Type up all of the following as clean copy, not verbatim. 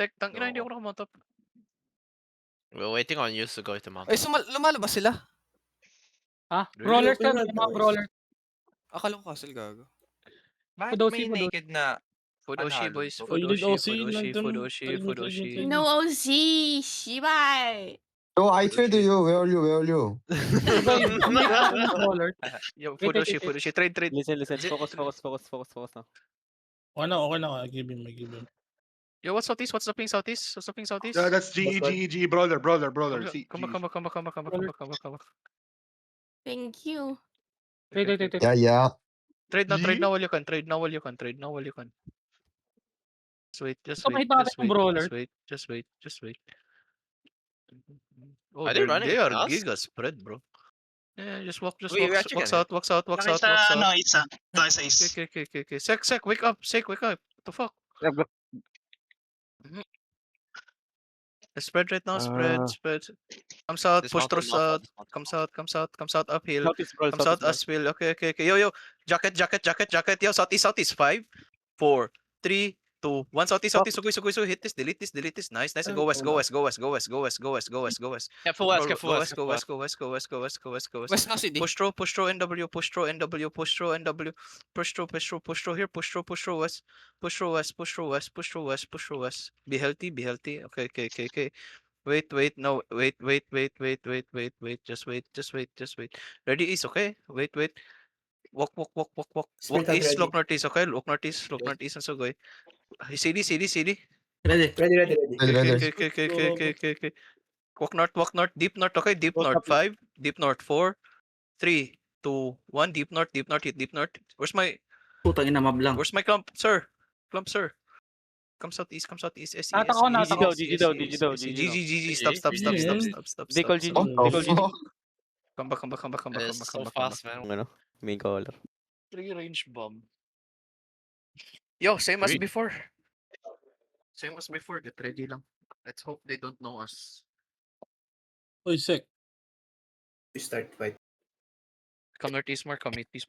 Tek, tangina hindi ako nakamount up. We're waiting on you to go to mount Ay, up. lumalabas sila. Really? Brawlers yan, may mga brawlers. Akala ko castle gago. Bakit Fudoshi, may naked na Fudoshi panalo boys, to? you need OC, Fudoshi, nandun. Fudoshi, Fudoshi. No OC, 씨발. Yo, I trade you. Where are you? Where are you? Brawlers. Yo, Wait, Fudoshi, wait. Fudoshi, trade. Listen. Is it- Focus na. Okay na. I give him. Yo, what's southeast? What's the ping southeast? Yeah, that's GE, brawler. See, Come back. Thank you. Wait. Yeah. Trade now Ye? while you can. Just Ito, wait. makita natin yung brawler. Just wait. Oh, Are they running they are fast? giga spread, bro. Yeah, just walk Wait, actually walk out. Nakita, isa. Okay. Sek, wake up. What the fuck? Spread right now, spread. Comes out, push through south. Comes out uphill. Comes out uphill. Okay. Yo. Jacket. Yo, southeast. 5, 4, 3, 2, 1. Southeast. Sugoy. Hit this, delete this. Nice. Go west. Careful west. Go west. West na CD. Push through NW. Push through here. Push through west. Push through west. Be healthy. Okay. Wait. No. Wait. Just wait. Ready east, okay? Wait. Walk. Walk east, look northeast, okay? Look northeast and so go. CD. Ready. Okay. Walk north. Deep north, okay? Deep north. 5, deep north. 4, 3, 2, 1. Deep north. Hit deep north. Where's my clump, sir? Come southeast. SE. Nata ko. GG daw. GG. Stop. They call GG. Come back. It's so fast, man. Ano? Main caller. 3 range bomb. Yo, same as Great. before. Get ready lang. Let's hope they don't know us. Oy, Sek. Start fight. Come northeast more.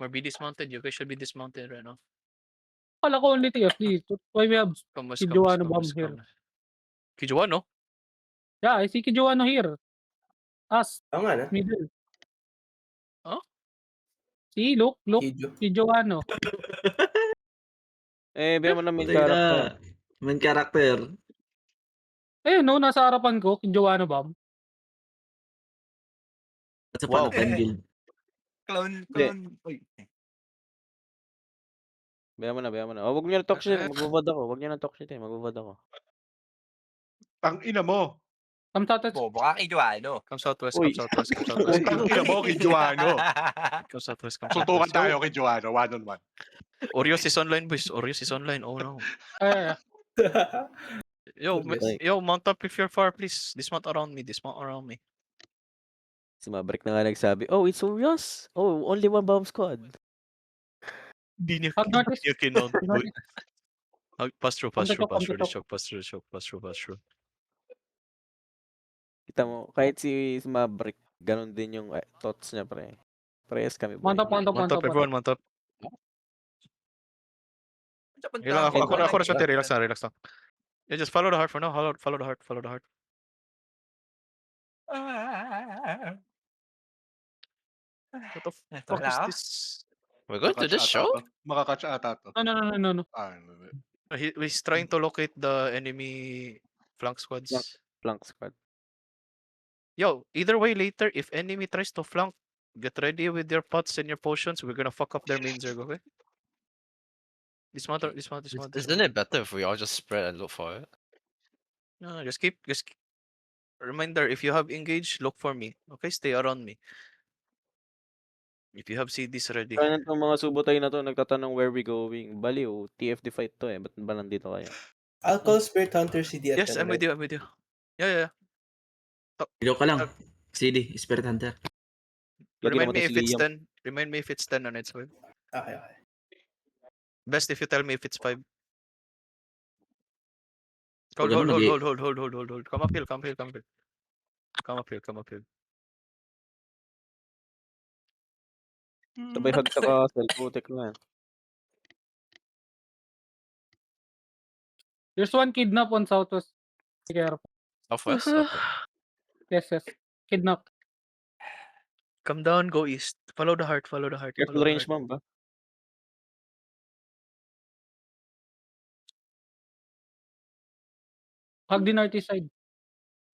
Be dismounted. You guys should be dismounted right now. Akala ko only TFD. That's why we have Come west. Kijoano bomb here. Kijoano? Yeah, I see Kijoano here. Us, Oo nga na. middle. Huh? See, look. Kijoano. Bigyan mo na main character. Main character. Ayun, no, nasa harapan ko, Kijoano bomb. Sa Wow. build. Clown. Uy. Bigyan mo na. Huwag niyo na talk shit. Magbubad ako. ang ina mo. Come south. Bobo ka kay Joano. Come southwest. Uy. Ang ina mo kay Joano. Come southwest. Suntukan tayo kay Joano, 1-on-1. Orios is online, boys. Oh no. Yo, mount up if you're far, please. Dismount around me. Si Maverick na nga nagsabi, oh, it's Urios. Oh, only one bomb squad. Di niya Northeast. kinount. Pass through. Come to This top. choke. Pass through. Kita mo, kahit si Maverick, ganun din yung thoughts niya, pre. Press kami, boy. Mount up. Mount up, everyone. Mount up. Ako na sa relax lang. Yeah, just follow the heart for now. Follow the heart. What the fuck is Wala. this? We're going to this show? Makakatch ata to. No. He's trying to locate the enemy flank squads. Flank squad. Yo, either way later, if enemy tries to flank, get ready with your pots and your potions. We're gonna fuck up their main zerg, okay? Dismount. Isn't it better if we all just spread and look for it? No, just keep. Reminder, if you have engaged, look for me. Okay, stay around me. If you have CDs ready. Kaya itong mga subotay na to, nagtatanong where we going. Baliw, TFD fight to eh. Ba't ba nandito kayo? I'll call Spirit Hunter CD at Yes, I'm with you. Yeah. Joke lang. CD, Spirit Hunter. Remind me if it's 10 on its way. Okay. Best if you tell me if it's 5. Hold. Hold. Come uphill. Sabay hag sa castle, putik na. There's one kidnap on southwest. Careful. Southwest? Okay. Yes, yes. Kidnap. Come down, go east. Follow the heart, follow the heart. Careful Follow the range, heart. ma'am, ba? Hug the northeast side.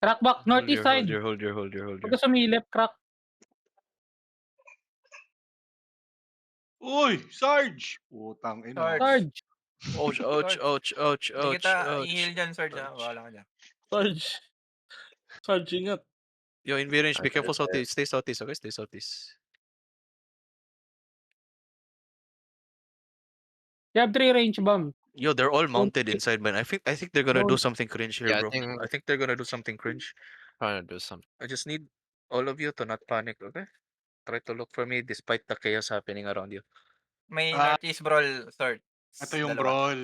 Crack back, Hold northeast your, side. hold your, hold your, hold your, hold Huwag your. ka sumilip, crack. Uy, Sarge! Putang ina. Sarge. Ouch, ouch, ouch, ouch, Hindi ouch, kita ouch. i-heal dyan, Sarge. ouch. Wala ka dyan. Sarge. Sarge, ingat. Yo, in range, be Okay, careful okay. southeast. Stay southeast, okay? Stay southeast. You have 3 range bomb. Yo, they're all mounted Okay. inside, man. I think they're gonna do Don't- something cringe here, Yeah, I bro. think- I think they're gonna do something cringe. Trying to do something. I just need all of you to not panic, okay? Try to look for me despite the chaos happening around you. May Ah. Northeast Brawl, Sarge. Ito yung Dalawa. brawl.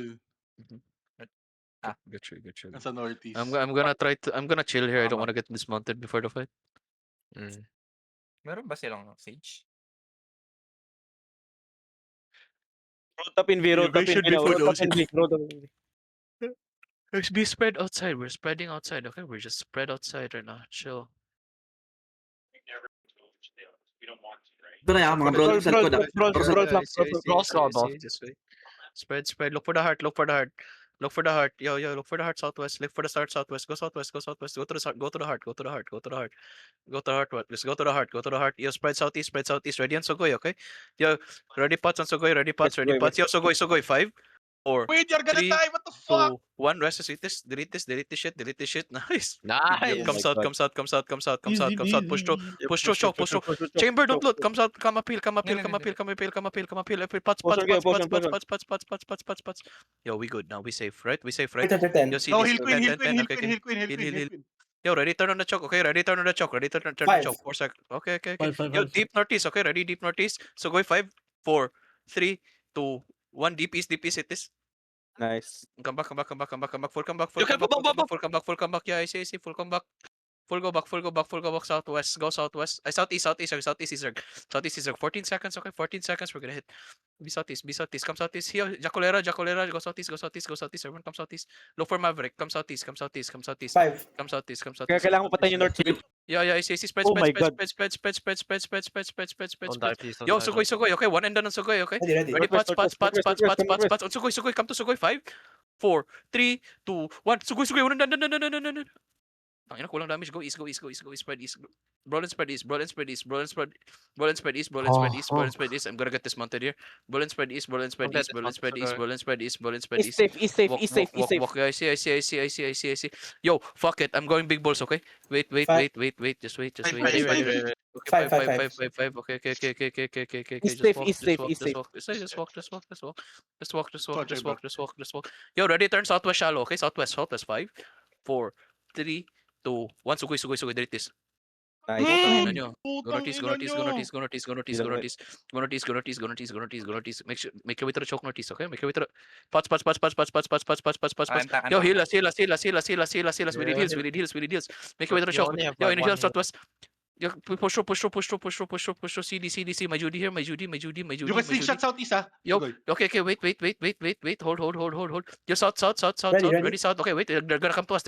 Ah. Get you, get you. Nasa Northeast. I'm gonna try to. I'm gonna chill here. I don't Tama. wanna get dismounted before the fight. Mm. Meron ba silang Sage? Road up in V, road up in should V be now. for Road up those in V, road up in V. Let's be spread outside. We're spreading outside, okay? We're just spread outside right now. Chill. Ito na yung mga bro sa likod. Brawl, Bro, brawl, sa- brawl, Brawl squad, boss. Just wait. Spread, spread. Look for the heart. Look for the heart. Look for the heart. Yo, yo. Look for the heart southwest. Look for the start southwest. Go southwest. Go southwest. Go to the start. Go to the heart. Go to the heart. Go to the heart. Go to the heart. What? Let's go to the heart. Go to the heart. Yo, spread southeast. Spread southeast. Ready on Sogoy, okay? Yo, ready pots on Sogoy. Ready pots. Ready West, pots. Yo, Sogoy. Sogoy. 5, 4, Wait, you're gonna 3, die! What the fuck? 2, 1. Rest delete this. Delete this. Delete this shit. Delete this shit. Nice. Nice. Yo, comes my out. God. Comes out. Comes out. Comes out. Comes out. Easy Comes out. Push through. peasy. Push through. Choke. Push through. Chamber, don't loot. Comes out. Come appeal. Come appeal. Come appeal. Come appeal. Come appeal. Come appeal. Pots. Potion, Yo, we good now. We safe, right? We safe, right? After 10. Yo, see No, this. heal queen, heal 10, queen, 10, heal okay, queen, okay. heal queen, heal Heal, queen, heal, heal heal. queen. Yo, ready turn on the choke, okay? Ready turn on the choke. Ready turn on the 5. choke. 4 seconds. Okay, okay, okay. 5, 5, Yo, 5. deep northeast, okay? Ready deep northeast. So go 5, 4, 3, 2, 1. Deep east, hit this. Nice. Come back. Full come back. You can Full come back. Yeah, I see. Full come back. Full go back. Southwest. Go southwest. Southeast. Southeast is 14 seconds. Okay, 14 seconds. We're gonna hit. Be southeast. Come southeast. Here, Jacolera. Go southeast. Everyone come southeast. Look for Maverick. Come southeast. 5. Come southeast. Kaya kailangan mo patayin yung north side. Yeah, I see. Spread. Oh my God. Spread. Don't die, please. Don't Yo, die, Sugoy. Okay, one and done on Sugoy. Okay. Ready. Ready, pots. Northwest, northwest. On Sugoy. Come to Sugoy. 5, 4, 3, 2, 1. Sugoy. One and done. Tangina, kulang damage. Go east. Spread east. Brawl and spread east. I'm gonna get dismounted here. Brawl and spread east. East safe. Walk. Yeah, I see. Yo, fuck it. I'm going big balls, okay? Wait. Just wait. Ready. Okay, 5. 5. Okay. East safe. Just walk. Yo, ready? Turn southwest shallow, okay? Southwest. 5, 4, 3, 2, 1. Sugoy. Delete this. Nice. Tangina nyo. Go Putang northeast. ina nyo. Make your way to the choke northeast, okay? Make your way to the pots. Anta. Yo, heal us. We need heals. Make your way to the You choke. only have Yo, like in one heal heal. southwest. Yo, push through. CDC. My Judy here. My Judy. You can slingshot southeast, ah. Yo, Sugoy. okay, wait. Hold. Yo, south. Ready. Ready, south. Okay, wait. They're gonna come to us.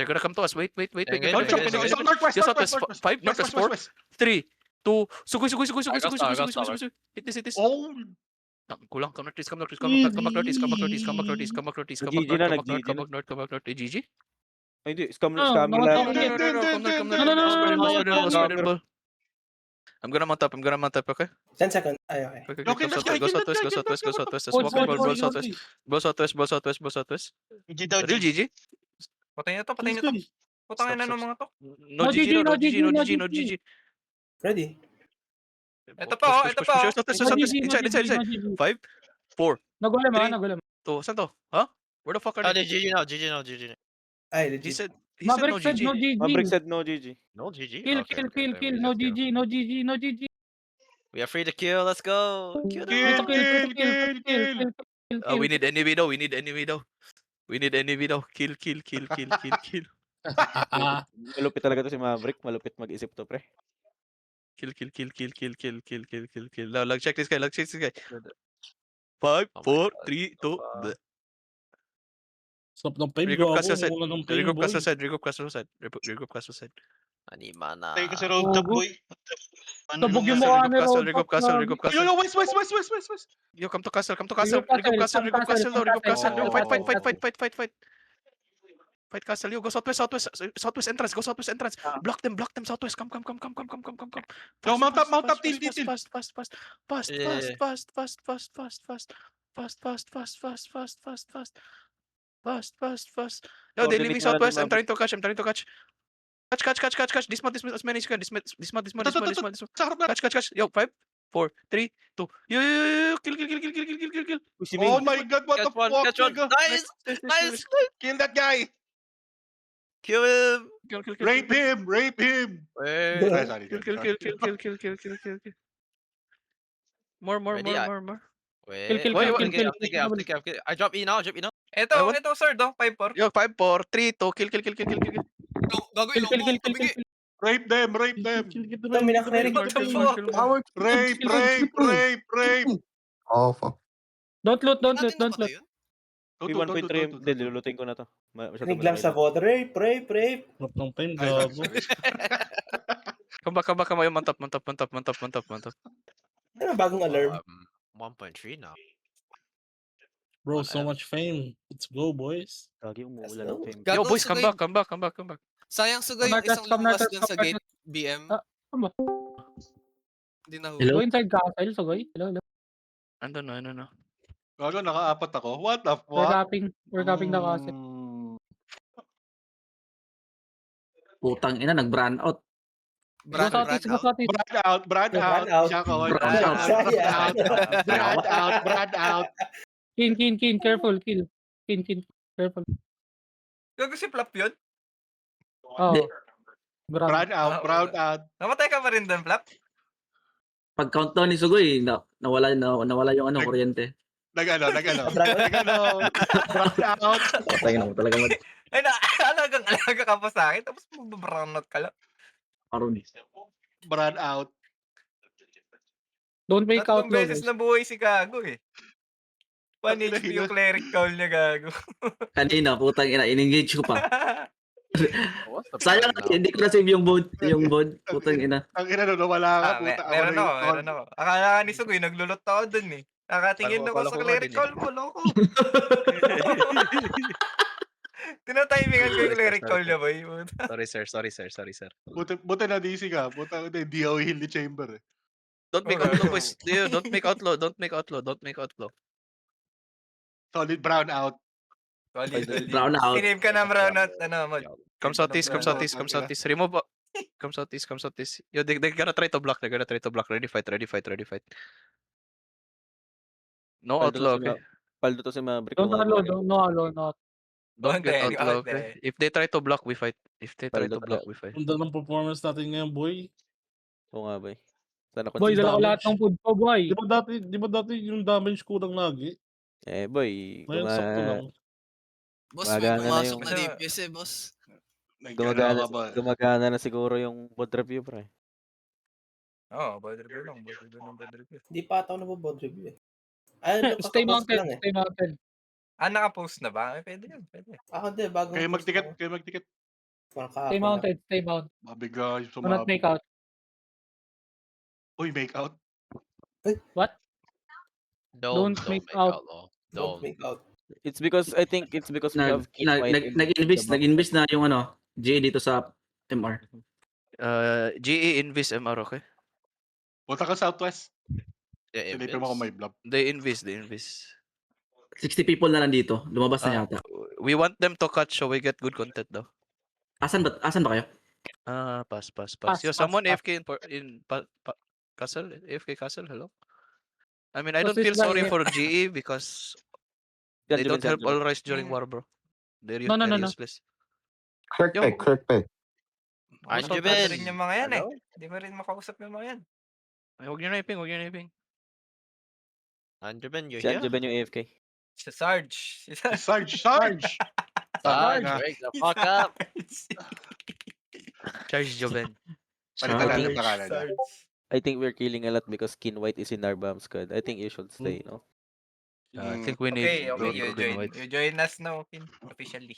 Wait. Okay, Don't choke, okay. northwest, Yes, northwest, northwest, 5, northwest, 4, west. 3, 2, Sugoy. I got star. Hit this. Oh, Kulang, come northeast. Come back northeast. Come back north. Come back north. GG? Ay, hindi. Scam No, lang. no, No. No. Spread. I'm gonna mount up, okay? 10 seconds. Ay, okay. Okay, Okay, let's go. go southwest. Let's Hold, walk and hold, ball hold, southwest. Ball southwest. Real GG? Patay na to. Let's Putangin na ng mga to. No GG. Ready. Ito pa. Inside. 5, 4, Nagulam ha, 3, nagulam. 2, saan to? Huh? Where the fuck are Oh, they? GG now. Ay, He legit. said no Maverick said no GG. Maverick GG. said no GG. No GG. Kill. Okay, then we No just go. GG. We are free to kill. Let's go. Kill them. Kill. We need enemy though. Kill. Malupit talaga to si Maverick. Malupit mag-isip to, pre. Kill. Now, check this guy. 5, Oh my 4, God. 3, 2. Stop ng pain, Regroup gago. castle side. Wala ng pain, Regroup boy. castle side. Regroup castle side. Regroup castle side. Animana. Tayo kasi road top, Gago. boy. Sabog yung mukha ni Regroup castle. Road Regroup Top, castle. gago. Regroup Yo, castle. yo, west. Yo, come to castle. Come to castle. Regroup Regroup castle. castle, Regroup castle. come Regroup castle, castle. Yo, come fight. castle. Fight castle. Yo, go southwest. Southwest entrance. Go southwest entrance. Ah. Block them. Southwest. Come. Yo, mount up, Fast, till. Fast. Yeah. Fast. Yo, they leaving southwest. I'm trying to catch. Catch. Dismount as many as you can. Dismount. Sa harap na. Catch. Yo, 5, 4, 3, 2. Yo. Kill. Uy, si Oh Min. my God, what the Catch one, fuck, catch one. nigga? Nice. Kill that guy. Kill him. Kill. Rape him. Wait. Sorry. Kill. More. Ready, I- Wait. Kill. I'll take it. I drop E now. Ito, What? sword, 5-4. Yo, 5, 4, 3, 2. Kill. Gago, Kill. ilong mo. Tumigil. Rape them. Ito, minaklerik. Rape. Oh, fuck. Don't loot. Natin napatay yun? Uy, 1.3 M. Hindi, lulutin ko na to. Masyado Naglam sa bot. Rape. Stop ng pain, gago. Come back. Mount up. Ano, bagong alarm. 1.3 now. Bro, so much fame. Let's go, boys. Gagi, umuulan Let's ng go. fame. Yo, Gago, boys, come Sugay. back. Sayang Sugay yung isang Come lumabas natin, dun sa come gate. BM. Ah, ano ba? Hindi na Hello? Go inside castle, Sugoy. Hello. I don't know. Gago, naka-apat ako. What the We're fuck? capping the castle. Putang ina, nag-brand out. Go southeast. Brad out. out. Siya ko. Sayang. Brad out. Kin. Careful, kill. Kin. Careful. Gago si Flap yun. Oh. Brad out. Namatay ka pa rin doon, Flap? Pag countdown ni Sugoy, nawala yung kuryente. Brad out. Patay na mo talaga Ay, alaga ka pa sa akin, tapos magbabrown out ka lang. Maroon. Brad out. Don't make out Tatlong low, beses guys. na buhay si Gago eh. 1 Tatlong HP yung cleric call niya, Gago. Kanina, putang ina, in-engage ko pa. Sayang kasi, hindi ko na-save yung bod. Putang ina. Ang ina no, nawala ka. Puta. Meron ako. Akala ni Sugoy, naglulot ako dun eh. Nakatingin ako sa cleric call mo, loko. Tinatimingan ko yung cleric call niya, boy. Sorry, sir. Buti na DC ka. Buta hindi ako heal ni Chamber eh. Don't make outlaw, boys. Yo, don't make outlaw. Solid brown out. Solid. Brown out. Sinave ka na brown out. Ano, mod. Come southeast. Remove. Come southeast. Yo, they're gonna try to block. Ready fight. No outlaw, okay? Paldo to si Maverick. Don't allow, no. Don't get Okay, outlaw, okay. okay? If they try to block, we fight. Paldo We fight. Ganda ng performance natin ngayon, boy. Oo nga, boy. Sana ko. Boy, dala ko lahat ng food ko, boy. Di ba dati yung damage kulang lagi? Boy. Ngayon, sakto lang. Boss, may Gumagana na pumasok yung- na DPS eh, boss. Gumagana na siguro yung bod review, pre. Oo, bad review lang. Hindi pa ako nabobod review eh. Ano, Stay kakapost mounted. lang eh. Stay mounted. Naka-post na ba? Pwede yun. Ako din, bagong Kayo post magtiket. ako. Parang Stay kahapon mounted. Stay mounted. Mabigay. Do not make out. Uy, make out. What? Don't make make out. outlaw. Don't make out. It's because, I think it's because we have King White in- Nag-invest na yung GA dito sa MR. GE Invis MR, okay? Punta ka southwest. Yeah, Silipin mo kung may blob. They invis. 60 people na lang dito. Lumabas na yata. We want them to catch so we get good content though. Asan ba kayo? Pass. Pass, Yo, pass, someone pass. AFK in Castle? AFK Castle, hello? I mean, I What's don't feel this guy sorry here? for GE because Yan, they Juven, don't help Juven. all rise during war, bro. They're No. very useless. Kirk Yo. pick. Anjuben. rin yung mga yan eh. Hindi mo rin makausap yung mga yan. Ay, huwag nyo na iping. Anjuben, you Si here? Anjo Ben yung AFK. Si Sarge. Sarge! Sarge, Sarge! wake the fuck up. Charge Joven. Palitan ng pangalan niya. Sarge. I think we're killing a lot because King White is in our bomb squad. I think you should stay, no? I think we need Okay, blue you green join. white. You join us now, Kin. Officially.